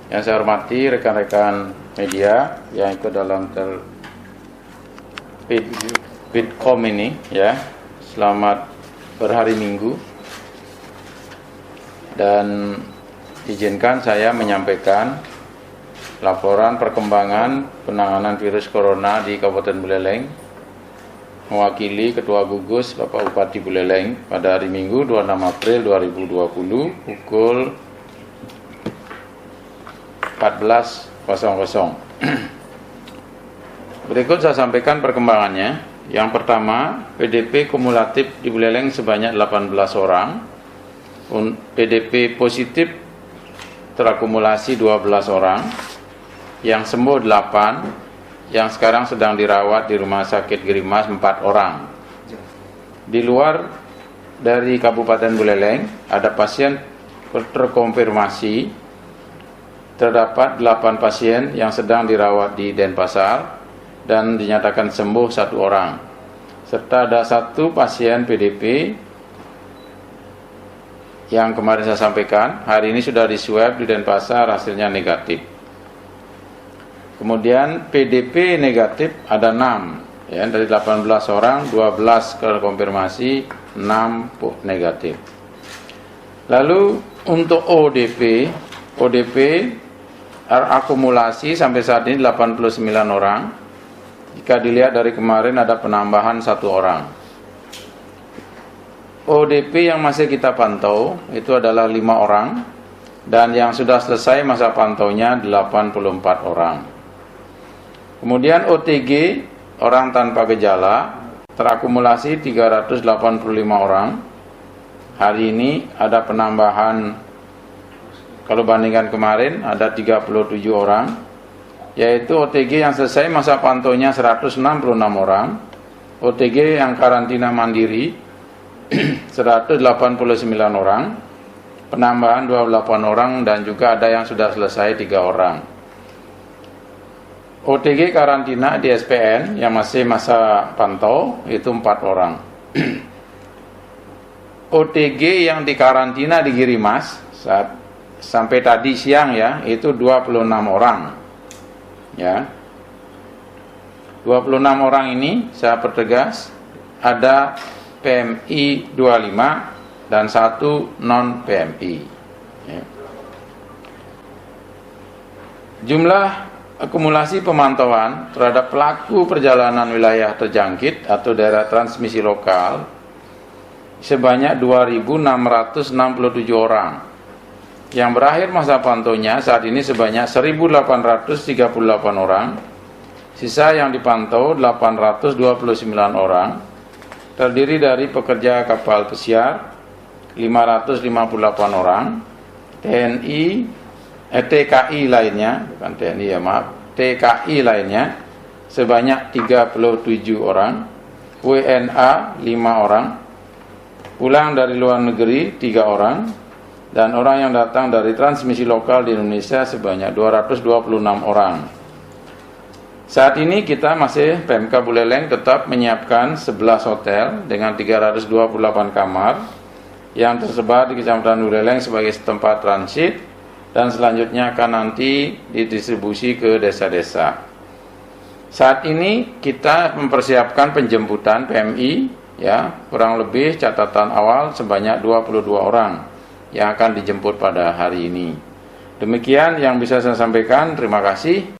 Yang saya hormati rekan-rekan media yang ikut dalam Bitkom ini, ya. Selamat berhari Minggu. Dan izinkan saya menyampaikan laporan perkembangan penanganan virus corona di Kabupaten Buleleng, mewakili Ketua Gugus Bapak Bupati Buleleng pada hari Minggu 26 April 2020 pukul 14.00. Berikut saya sampaikan perkembangannya. Yang pertama, PDP kumulatif di Buleleng sebanyak 18 orang. PDP positif terakumulasi 12 orang. Yang sembuh 8. Yang sekarang sedang dirawat di Rumah Sakit Girimas 4 orang. Di luar dari Kabupaten Buleleng, ada pasien terkonfirmasi. Terdapat 8 pasien yang sedang dirawat di Denpasar dan dinyatakan sembuh 1 orang. Serta ada 1 pasien PDP yang kemarin saya sampaikan, hari ini sudah diswab di Denpasar, hasilnya negatif. Kemudian PDP negatif ada 6, ya, dari 18 orang, 12 terkonfirmasi, 6 negatif. Lalu untuk ODP akumulasi sampai saat ini 89 orang. Jika dilihat dari kemarin ada penambahan 1 orang. ODP yang masih kita pantau itu adalah 5 orang, dan yang sudah selesai masa pantaunya 84 orang. Kemudian OTG, orang tanpa gejala, terakumulasi 385 orang. Hari ini ada penambahan, kalau bandingkan kemarin ada 37 orang, yaitu OTG yang selesai masa pantaunya 166 orang, OTG yang karantina mandiri 189 orang, penambahan 28 orang, dan juga ada yang sudah selesai 3 orang. OTG karantina di SPN yang masih masa pantau itu 4 orang. OTG yang dikarantina di Girimas sampai tadi siang, ya, itu 26 orang. Ya. 26 orang ini saya pertegas ada PMI 25 dan 1 non PMI. Ya. Jumlah akumulasi pemantauan terhadap pelaku perjalanan wilayah terjangkit atau daerah transmisi lokal sebanyak 2.667 orang. Yang berakhir masa pantaunya saat ini sebanyak 1.838 orang. Sisa yang dipantau 829 orang. Terdiri dari pekerja kapal pesiar 558 orang, TKI lainnya, bukan TNI ya, maaf, TKI lainnya sebanyak 37 orang, WNA 5 orang, pulang dari luar negeri 3 orang, dan orang yang datang dari transmisi lokal di Indonesia sebanyak 226 orang. Saat ini kita masih, PMK Buleleng tetap menyiapkan 11 hotel dengan 328 kamar yang tersebar di Kecamatan Buleleng sebagai tempat transit, dan selanjutnya akan nanti didistribusi ke desa-desa. Saat ini kita mempersiapkan penjemputan PMI, ya, kurang lebih catatan awal sebanyak 22 orang yang akan dijemput pada hari ini. Demikian yang bisa saya sampaikan. Terima kasih.